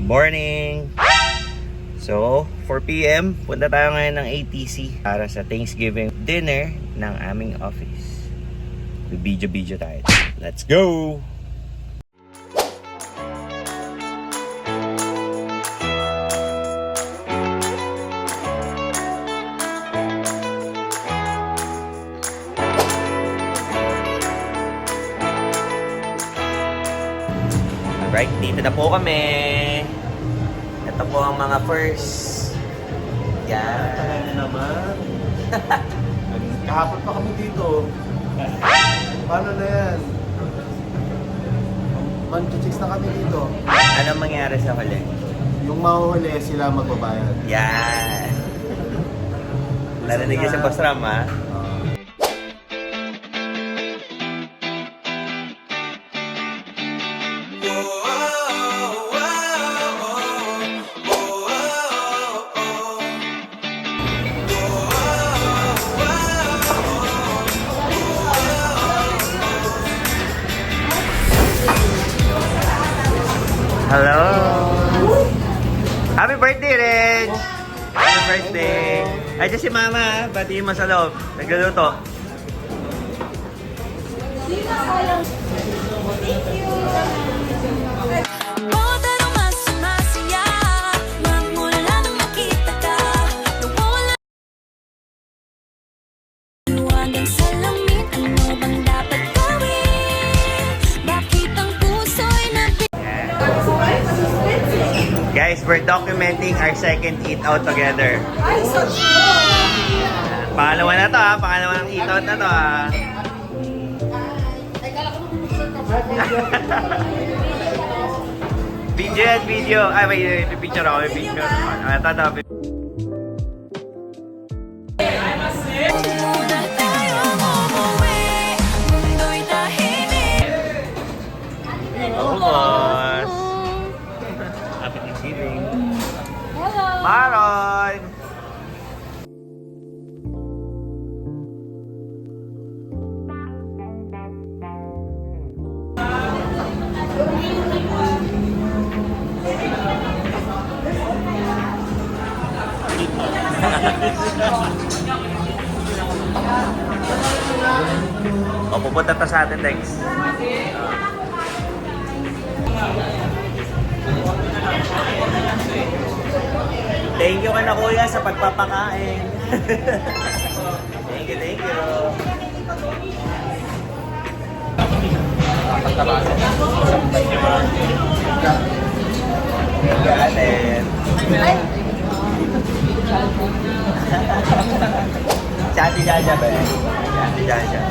Morning! So, 4 PM, punta tayo ngayon ng ATC para sa Thanksgiving dinner ng aming office. Video tayo. Let's go! Alright, dito na po kami. Ito po ang mga first. Yan. Tagal na naman. Kahapon pa kami dito. Paano na yan? Manchuchicks na kami dito. Anong mangyari sa huli? Yung mahuhuli sila magbabayad. Yan. Narinig niyo si Boss Ram, ha? Hello! Happy birthday, Reg! Happy birthday! Ay, dyan si Mama, batiin mo sa loob. Nagluluto. Thank you! Guys, we're documenting our second eat out together. Pangalawa na to, ha? Pangalawang eat out na to, ha? Video at video. Ay, may picture ako. May picture. Ito. Oh, boss. Happy Thanksgiving. Hello! Maron! O, pupunta ta sa atin, Dex. Thank you ka na, kuya, sa pagpapakain. Thank you. Got it. Chati Jaja ba? Chati Jaja.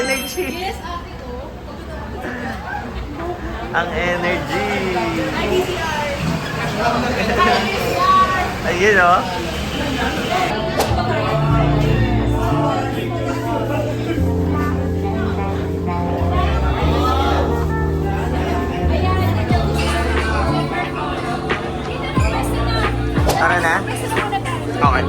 Energy. Yes, ate ko. Ang energy. IDCR. Ayun, oh. Tara na? Okay.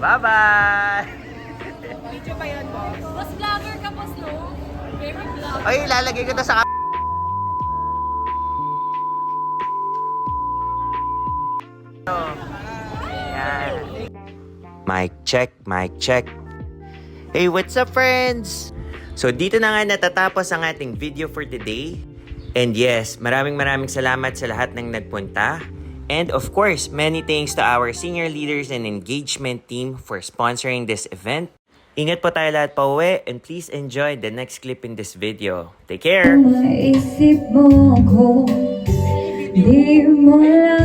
Bye-bye! Video pa yan, boss. Boss vlogger ka, boss, no? Favorite vlogger. Ay, lalagay ko to sa Yan. Mic check, mic check. Hey, what's up friends? So dito na nga natatapos ang ating video for today. And yes, maraming salamat sa lahat ng nagpunta. And of course, many thanks to our senior leaders and engagement team for sponsoring this event. Ingat po tayo lahat pa uwi and please enjoy the next clip in this video. Take care! Maisip mo ako, di mo lang